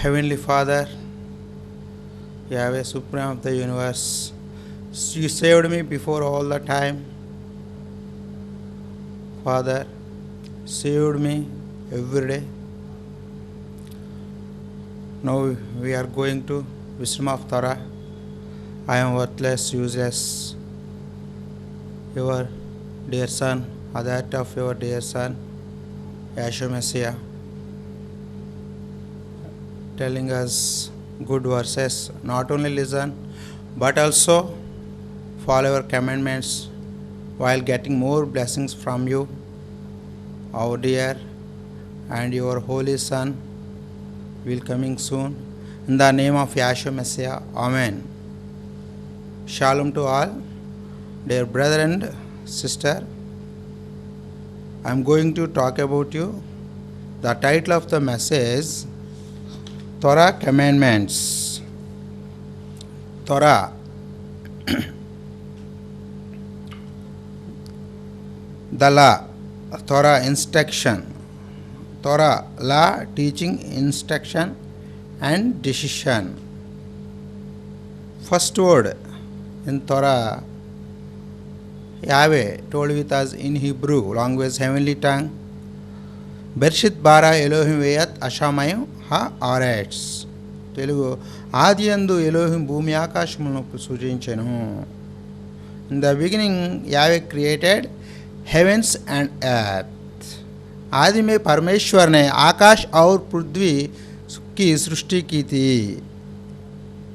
Heavenly Father, Yahweh, Supreme of the universe, you saved me before all the time. Father, saved me every day. Now we are going to Wisdom of Torah. I am worthless, useless. Your dear son, or that of your dear son, Yahshua Messiah, telling us good verses. Not only listen, but also follow your commandments while getting more blessings from you, our dear and your holy Son will coming soon. In the name of Yahshua Messiah, Amen. Shalom to all, dear brother and sister. I am going to talk about you. The title of the message, Torah Commandments. Torah. The law. Torah instruction. Torah, law, teaching, instruction and decision. First word in Torah, Yahweh told with us in Hebrew, language, heavenly tongue, Bershit bara Elohim veyat ashamayim ha arets. Telugu, Adiyandu Elohim bhumi akashamalu sujinchenu. In the beginning, Yahweh created heavens and earth. आदि में परमेश्वर ने आकाश और पृथ्वी की सृष्टि की थी.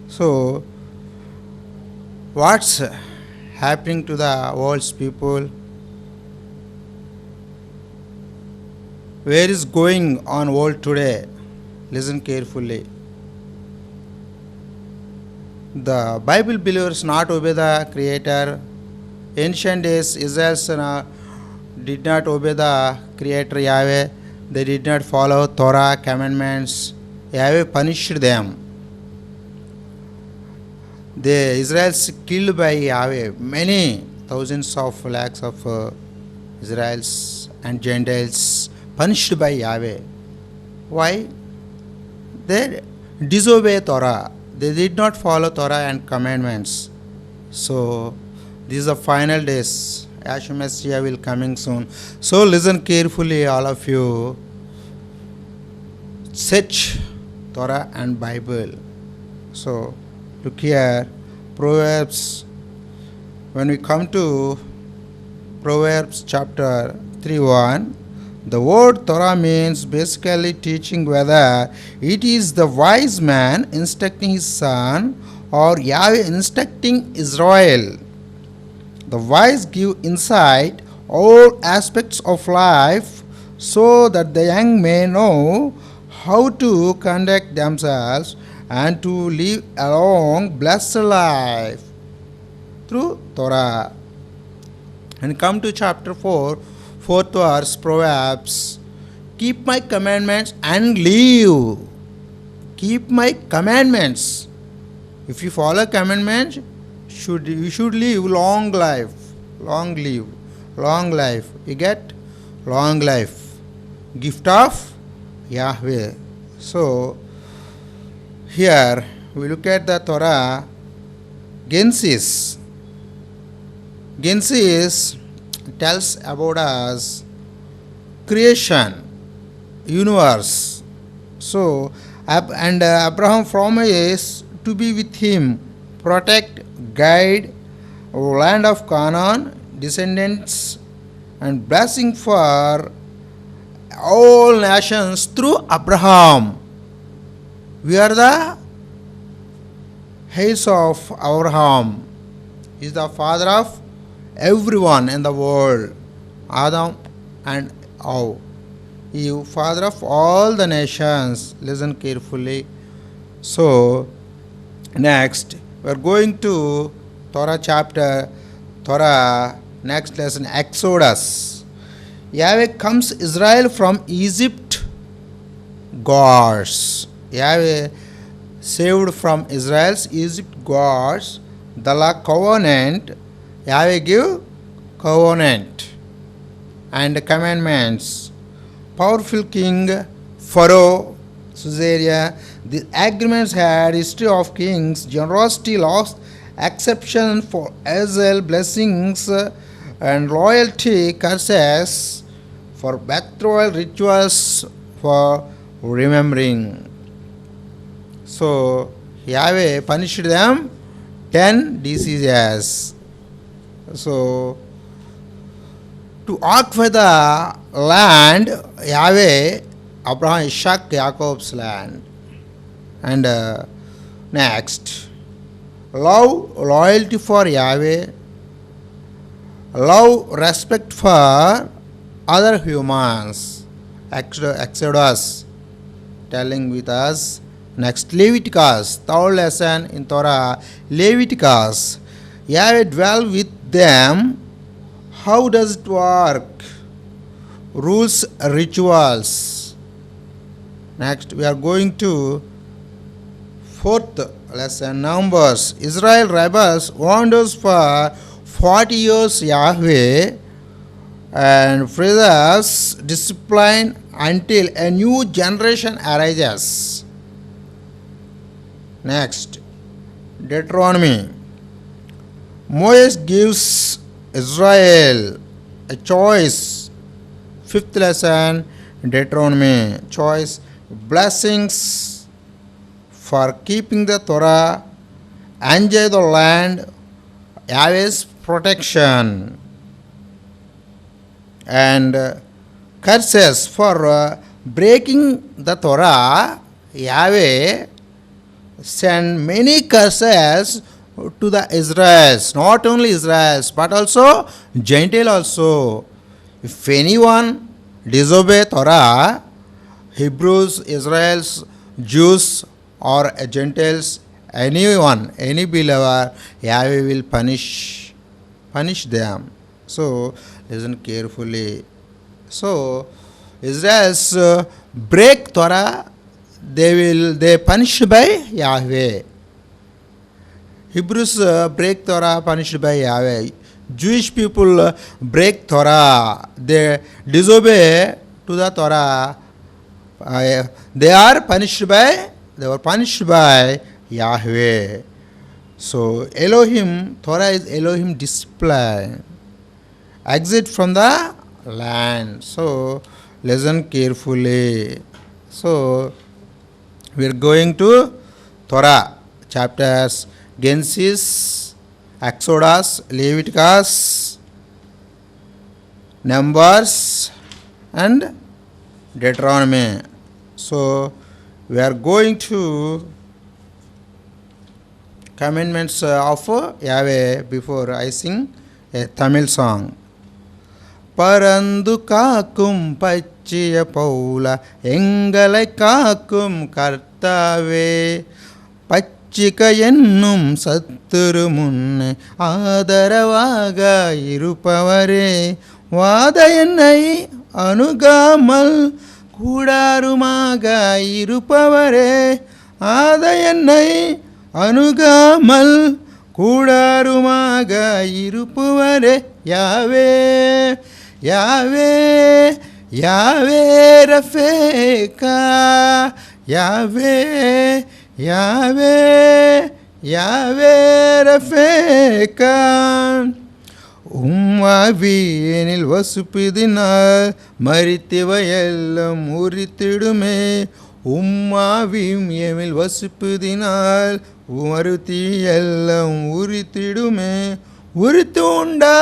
So, what's happening to the world's people? Where is going on world today? Listen carefully. The Bible believers not obey the Creator. Ancient days, Israel did not obey the Creator Yahweh. They did not follow Torah commandments. Yahweh punished them. The Israelites killed by Yahweh, many thousands of lakhs of Israelites and Gentiles punished by Yahweh. Why? They disobey Torah. They did not follow Torah and commandments. So, these are final days. Yahshua Messiah will coming soon. So listen carefully, all of you. Search Torah and Bible. So look here, Proverbs. When we come to Proverbs chapter 3:1, the word Torah means basically teaching, whether it is the wise man instructing his son or Yahweh instructing Israel. The wise give insight all aspects of life so that the young may know how to conduct themselves and to live a long blessed life through Torah. And come to chapter 4, 4th verse, Proverbs. Keep my commandments and live. Keep my commandments. If you follow commandments, you should live long life. Long life. You get long life. Gift of Yahweh. So, here we look at the Torah. Genesis. Genesis tells about us creation, universe. So, Abraham promised to be with him, protect, guide, land of Canaan, descendants, and blessing for all nations through Abraham. We are the heirs of Abraham. He is the father of everyone in the world. Adam and Aw. He is father of all the nations. Listen carefully. So, next, we are going to Torah, next lesson, Exodus. Yahweh comes Israel from Egypt gods. Yahweh saved from Israel's Egypt gods. The law covenant, Yahweh give covenant and commandments. Powerful king, Pharaoh, Caesarea, The agreements had history of kings, generosity, lost exception for Israel, blessings and loyalty, curses for betrothal, rituals for remembering. So Yahweh punished them 10 diseases. So to occupy the land, Yahweh, Abraham, Isaac, Jacob's land. And next, love, loyalty for Yahweh, love, respect for other humans. Exodus telling with us. Next, Leviticus, third lesson in Torah, Leviticus. Yahweh dwell with them. How does it work? Rules, rituals. Next, we are going to fourth lesson, Numbers. Israel rebels wanders for 40 years Yahweh and freezes discipline until a new generation arises. Next, Deuteronomy. Moses gives Israel a choice. Fifth lesson, Deuteronomy. Choice, blessings for keeping the Torah, enjoy the land, Yahweh's protection, and curses for breaking the Torah. Yahweh send many curses to the Israelites, not only Israelites but also Gentile also. If anyone disobey Torah, Hebrews, Israelites, Jews or Gentiles, anyone, any believer, Yahweh will punish them. So listen carefully. So Israelites break Torah, they punished by Yahweh. Hebrews break Torah, punished by Yahweh. Jewish people break Torah, they disobey to the Torah. They were punished by Yahweh. So Elohim, Torah is Elohim display. Exit from the land. So listen carefully. So we are going to Torah chapters Genesis, Exodus, Leviticus, Numbers and Deuteronomy. So we are going to commandments of Yahweh before I sing a Tamil song. பரந்து காக்கும் பச்சிய பௌல எங்களை காக்கும் கர்த்தாவே, பச்சிக என்னும் சத்துரு முன்னே ஆதரவாக இருப்பவரே, வாத என்னை அணுகாமல் கூடாருமாக இருப்பவரே, ஆத என்னை அணுகாமல் கூடாருமாக இருப்பவரே, யாவே யாவே யாவே ரஃபேகா, யாவே யாவே யாவே ரஃபேகா. உம்மாவியனில் வசுப்பிதினால் மரித்தவையெல்லாம் உரித்திடுமே, உம்மாவியும் எமில் வசுப்புதினால் மறுத்தியெல்லாம் உரித்திடுமே, உரித்து உண்டா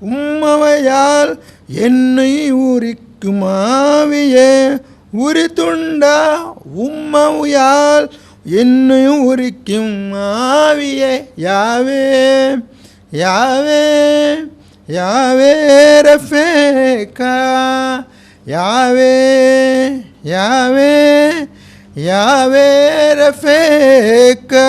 உம்மவையால் என்னை உரிக்கும் ஆவியே, உரித்துண்டா உம்மவையால் என்னை உரிக்கும் ஆவியே, யாவே யாவே யாவே ரஃபேகா, யாவே யாவே யாவே ரஃபேகா.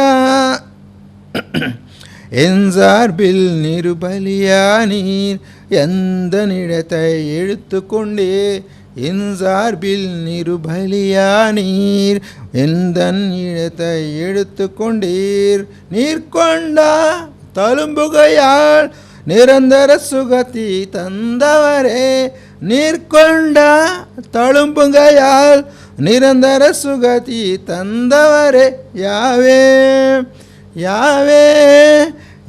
என் சார்பில் நிருபலியானீர், எந்த நிலத்தை எடுத்து கொண்டே, என் சார்பில் நிருபலியானீர், எந்த இடத்தை எடுத்து கொண்டீர், நீர் கொண்டா தழும்புகையால் நிரந்தர சுகத்தி தந்தவரே, நீர்கொண்ட தழும்புங்கையால் நிரந்தர சுகதி தந்தவரே யாவே யாவே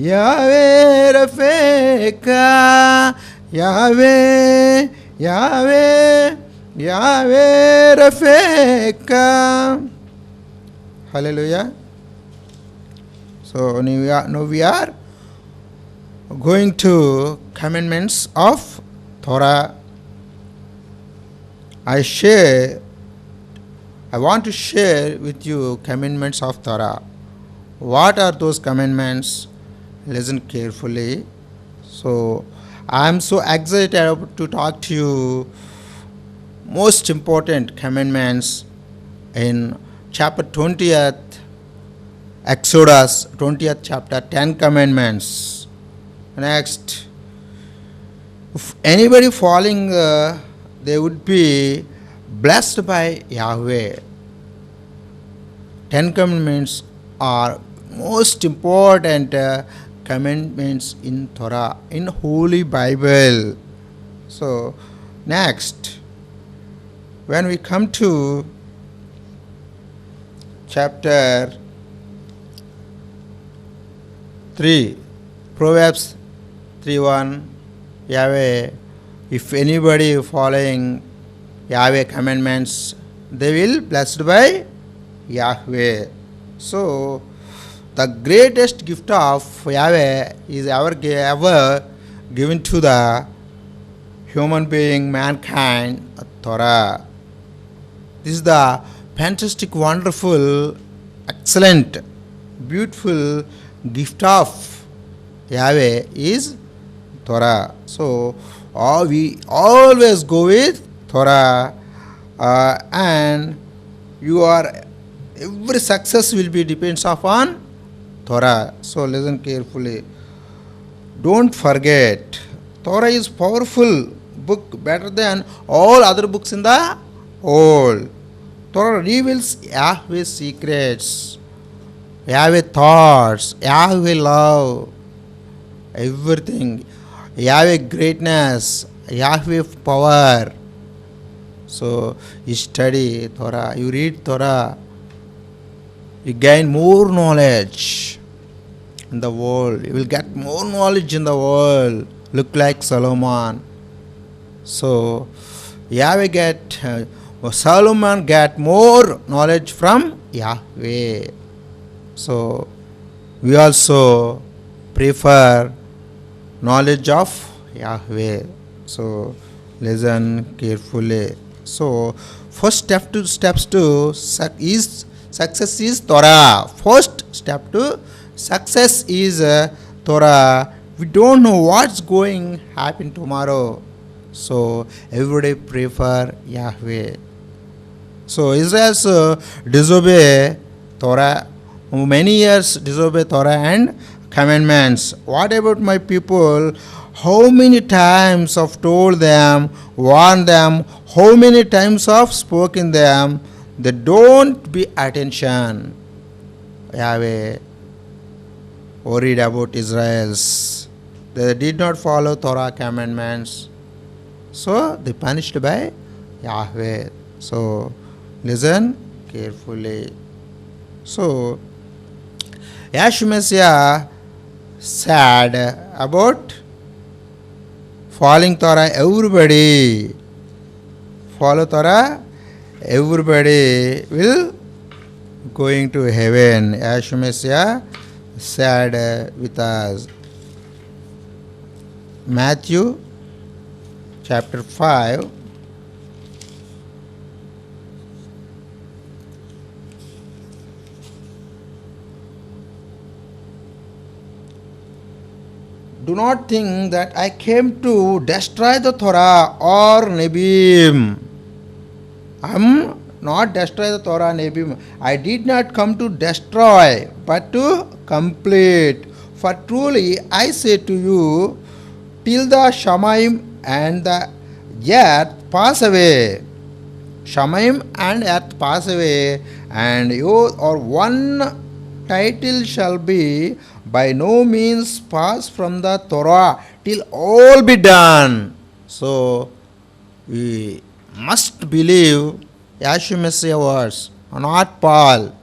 யாவே ரஃபேக்கா யாவே யாவே யாவே ரஃபேக்கா. Hallelujah. So now we are going to commandments of Torah. I want to share with you commandments of Torah. What are those commandments? Listen carefully. So I am so excited to talk to you most important commandments in chapter 20th Exodus 20th chapter, 10 commandments. Next, if anybody following, they would be blessed by Yahweh. 10 commandments are most important commandments in Torah, in Holy Bible. So next, when we come to chapter 3, Proverbs 3:1, Yahweh, if anybody following Yahweh commandments, they will blessed by Yahweh. So the greatest gift of Yahweh is ever given to the human being, mankind, Torah. This is the fantastic, wonderful, excellent, beautiful gift of Yahweh is Torah. So we always go with Torah, and every success will be depends upon Torah. So listen carefully. Don't forget, Torah is powerful book, better than all other books in the world. Torah reveals Yahweh's secrets, Yahweh thoughts, Yahweh love, everything, Yahweh greatness, Yahweh power. So you study Torah, you read Torah, you gain more knowledge in the world. You will get more knowledge in the world. Look like Solomon. So Solomon get more knowledge from Yahweh. So we also prefer knowledge of Yahweh. So listen carefully. So first steps to success is Torah. First step to success is Torah. We don't know what's going to happen tomorrow. So everybody prefer Yahweh. So Israel's disobey Torah. Many years disobey Torah and commandments. What about my people? How many times I've told them, warned them, how many times I've spoken them, they don't pay attention. Yahweh worried about Israel's. They did not follow Torah commandments. So they punished by Yahweh. So listen carefully. So Yahshua Messiah said about following Torah, everybody follow Torah, everybody will going to heaven. Yahshua Messiah said with us. Matthew chapter 5. Do not think that I came to destroy the Torah or Nebiim. I am not destroy the Torah and Nebiim. I did not come to destroy, but to complete. For truly I say to you, till the Shamaim and the earth pass away, Shamaim and earth pass away, and you or one title shall be by no means pass from the Torah till all be done. So we must believe Yeshua Messiah words, not Paul.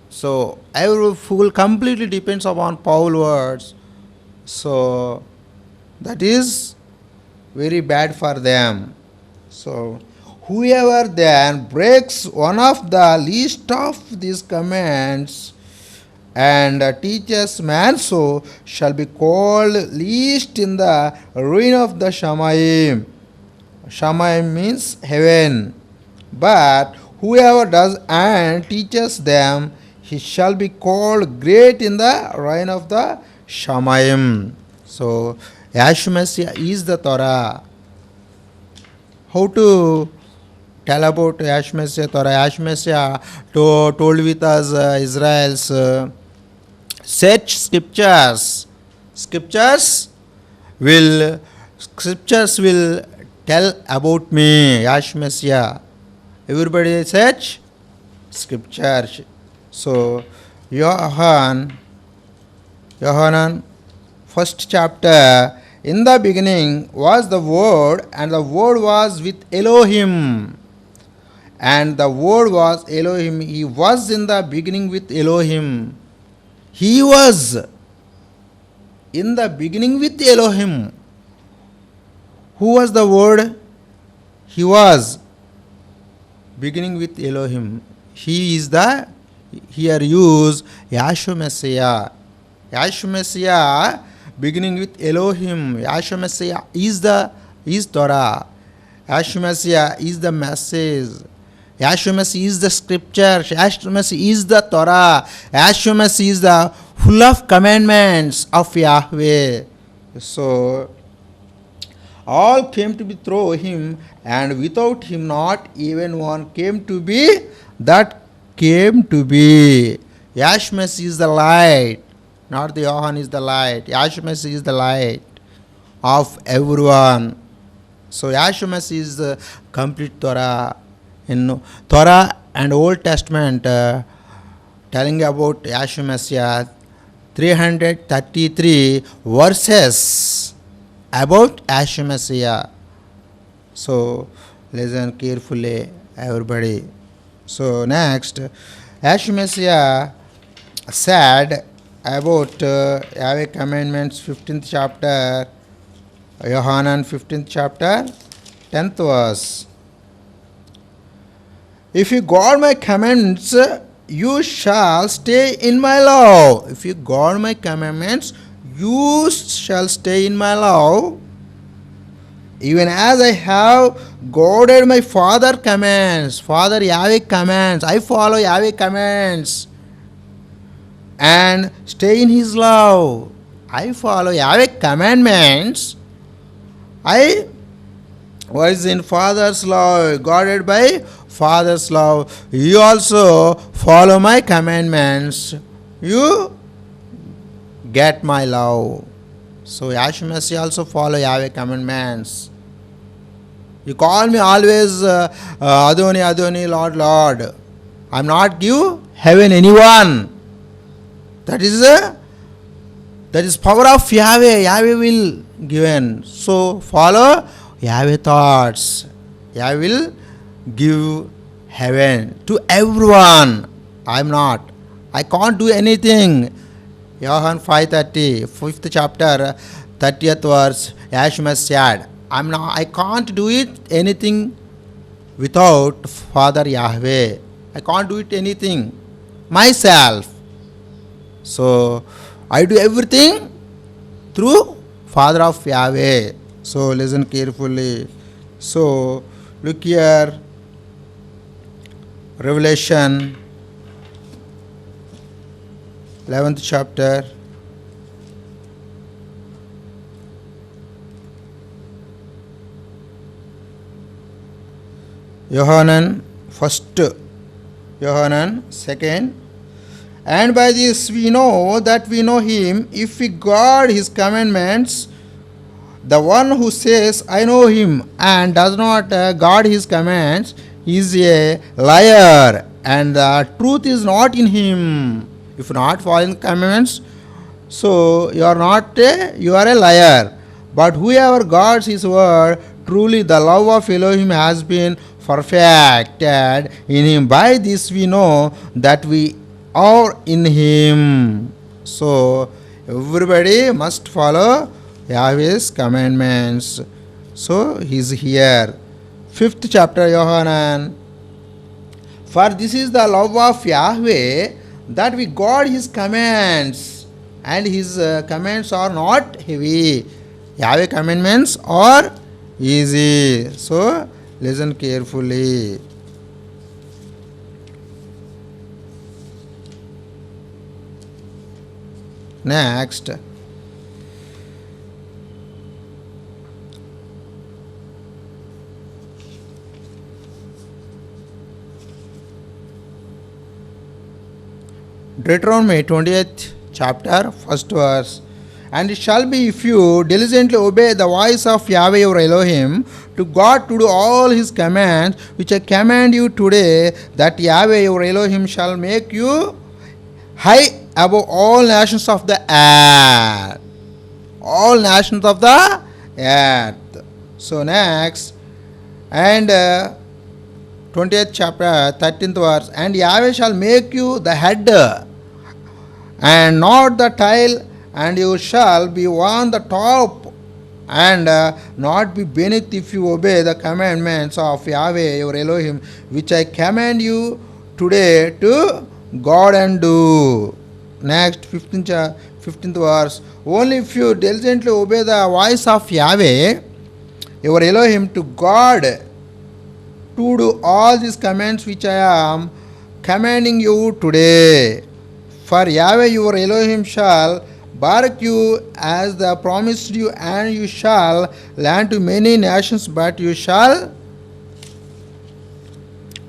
So every fool completely depends upon Paul words. So that is very bad for them. So whoever then breaks one of the least of these commands and teaches man so shall be called least in the ruin of the Shamayim. Shamayim means heaven. But whoever does and teaches them, he shall be called great in the reign of the Shamayim. So, Yeshua Messiah is the Torah. How to tell about Yeshua Messiah Torah? Yeshua Messiah told with us Israel's search scriptures. Scriptures will tell about me, Yeshua Messiah. Everybody search scriptures. So, Yohanan, first chapter, in the beginning was the Word, and the Word was with Elohim. And the Word was Elohim. He was in the beginning with Elohim. He was in the beginning with Elohim. Who was the Word? He was beginning with Elohim. He is the, here use Yeshua Messiah. Yeshua Messiah beginning with Elohim. Yeshua Messiah is Torah. Yeshua Messiah is the message. Yeshua Messiah is the scripture. Yeshua Messiah is the Torah. Yeshua Messiah is the full of commandments of Yahweh. So all came to be through him, and without him not even one came to be that came to be. Yeshua Messiah is the light, not the Yohan is the light. Yeshua Messiah is the light of everyone. So Yeshua Messiah is the complete Torah. In Torah and Old Testament, telling about Yeshua Messiah, 333 verses about Yeshua Messiah. So listen carefully, everybody. So next, Yeshua Messiah said about Yahweh commandments, 15th chapter, Yohanan 15th chapter, 10th verse. If you guard my commandments, you shall stay in my love. If you guard my commandments, you shall stay in my love, even as I have guarded my Father commands. Father Yahweh commands. I follow Yahweh commands and stay in his love. I follow Yahweh commandments. I was in Father's love, guarded by Father's love. You also follow my commandments. You get my love. So Yeshua Messiah also follow Yahweh commandments. You call me always Adoni, Adoni, Lord, Lord. I am not give heaven anyone. That is power of Yahweh. Yahweh will given. So follow Yahweh thoughts. Yahweh will give heaven to everyone. I am not. I can't do anything. Yohan 5:30, 5th chapter, 30th verse, Yeshua said, I can't do it anything without Father Yahweh. I can't do it anything myself. So I do everything through Father of Yahweh. So listen carefully. So look here, Revelation 11th chapter, Yohanan 1st, Yohanan 2nd. And by this we know that we know him, if we guard his commandments. The one who says, I know him, and does not guard his commands, is a liar, and the truth is not in him. If not following commandments, so you are a liar. But whoever guards his word, truly the love of Elohim has been perfected in him. By this we know that we are in him. So everybody must follow Yahweh's commandments. So he is here. 5th chapter, Yohanan. For this is the love of Yahweh, that we guard his commands, and his commands are not heavy. Yahweh commandments are easy. So listen carefully. Next, Deuteronomy 20th chapter, first verse. And it shall be, if you diligently obey the voice of Yahweh your Elohim, to God to do all his commands, which I command you today, that Yahweh your Elohim shall make you high above all nations of the earth. All nations of the earth. So next, and 20th chapter, 13th verse. And Yahweh shall make you the head and not the tail, and you shall be on the top and not be beneath, if you obey the commandments of Yahweh your Elohim, which I command you today to God and do. Next, 15th verse. Only if you diligently obey the voice of Yahweh your Elohim to God to do all these commands which I am commanding you today. For Yahweh your Elohim shall bark you as the promised you, and you shall lend to many nations, but you shall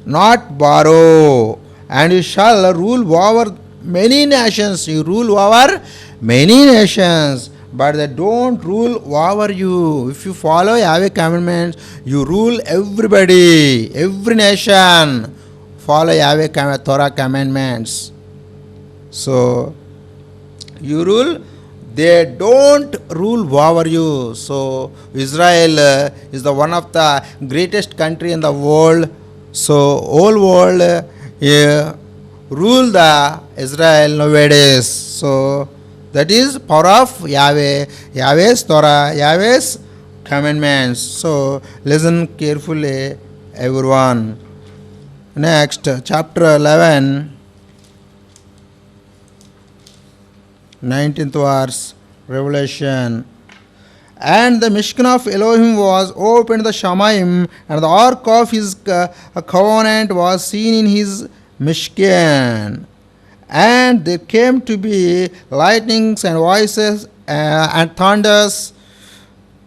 not borrow. And you shall rule over many nations. You rule over many nations, but they don't rule over you. If you follow Yahweh commandments, you rule everybody, every nation. Follow Yahweh Torah commandments. So you rule, they don't rule over you. So Israel is the one of the greatest country in the world. So whole world rule the Israel nowadays. So that is power of Yahweh, Yahweh's Torah, Yahweh's commandments. So listen carefully, everyone. Next, chapter 11. 19th verse, Revelation. And the Mishkan of Elohim was opened, the Shamayim, and the ark of his covenant was seen in his Mishkan. And there came to be lightnings and voices and thunders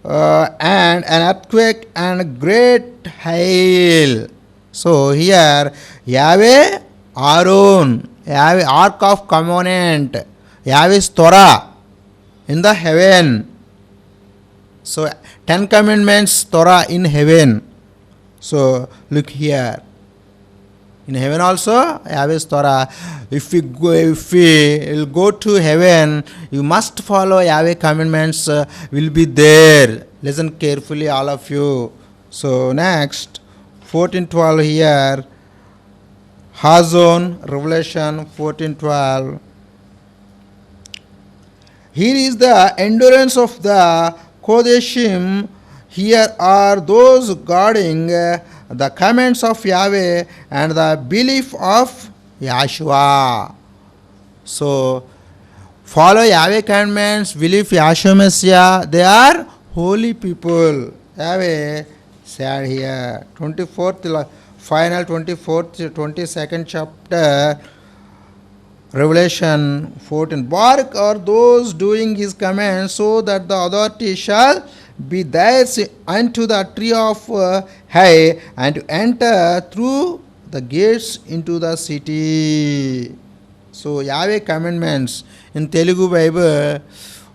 and an earthquake and a great hail. So here Yahweh Aaron, Yahweh ark of covenant, Yahweh's Torah in the heaven. So 10 commandments Torah in heaven. So look here. In heaven also Yahweh's Torah. If we will go to heaven, you must follow Yahweh commandments will be there. Listen carefully, all of you. So next, 14:12 here. Hazon, Revelation 14:12. Here is the endurance of the Kodeshim. Here are those guarding the commands of Yahweh and the belief of Yahshua. So, follow Yahweh commandments, believe Yahshua Messiah. They are holy people. Yahweh said here, 24th, final 24th, 22nd chapter, Revelation 14. Bark are those doing his commands, so that the authority shall be theirs unto the tree of hay, and to enter through the gates into the city. So Yahweh commandments in Telugu Bible,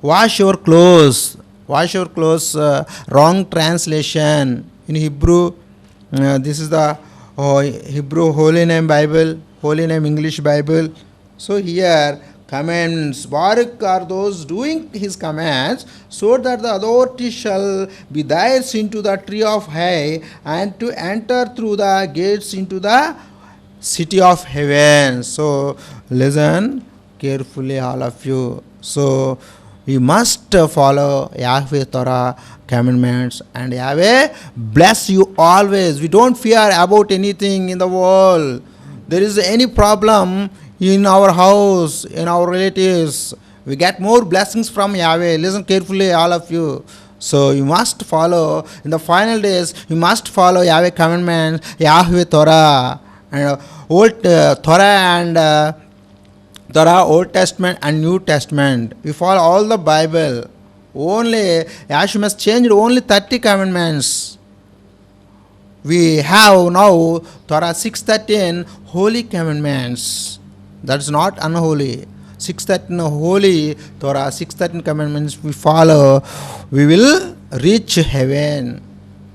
wash your clothes. Wash your clothes, wrong translation. In Hebrew, this is the Hebrew Holy Name Bible, Holy Name English Bible. So here, commandments. Barak are those doing his commands, so that the authority shall be theirs into the tree of hay, and to enter through the gates into the city of heaven. So listen carefully, all of you. So we must follow Yahweh Torah commandments, and Yahweh bless you always. We don't fear about anything in the world. There is any problem in our house, in our relatives, we get more blessings from Yahweh. Listen carefully, all of you. So you must follow, in the final days, you must follow Yahweh commandments, Yahweh Torah, and Old Torah and Torah, Old Testament and New Testament. We follow all the Bible. Only Yahshua has changed only 30 commandments. We have now Torah 613 holy commandments. That's not unholy. 613 holy Torah, 613 commandments we follow, we will reach heaven.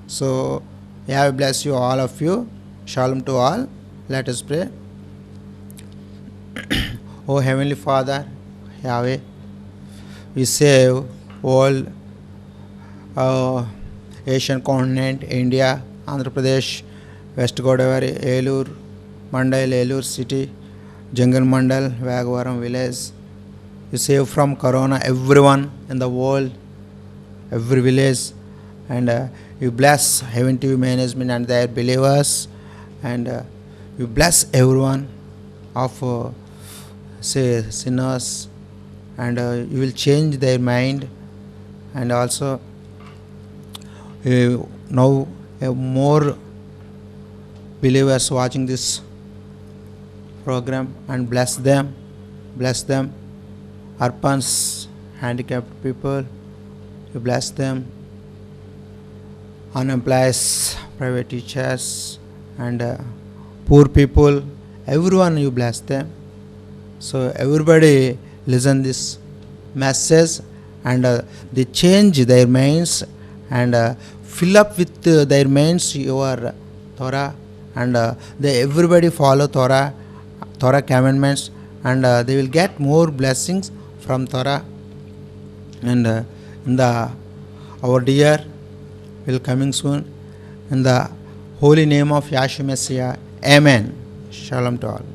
So Yahweh bless you, all of you. Shalom to all. Let us pray. O Heavenly Father, Yahweh, we save all Asian continent, India, Andhra Pradesh, West Godavari, Elur, Mandal, Elur city, Jangal Mandal, Vagavaram village. You save from Corona everyone in the world, every village, and you bless Heaven TV management and their believers, and you bless everyone of sinners, and you will change their mind, and also now more believers watching this program, and bless them, orphans, handicapped people, you bless them, unemployed, private teachers, and poor people, everyone you bless them. So everybody listen this message, and they change their minds, and fill up with their minds your Torah, and they everybody follow Torah commandments, and they will get more blessings from Torah, and in the our dear will coming soon, in the holy name of Yahshua Messiah. Amen. Shalom to all.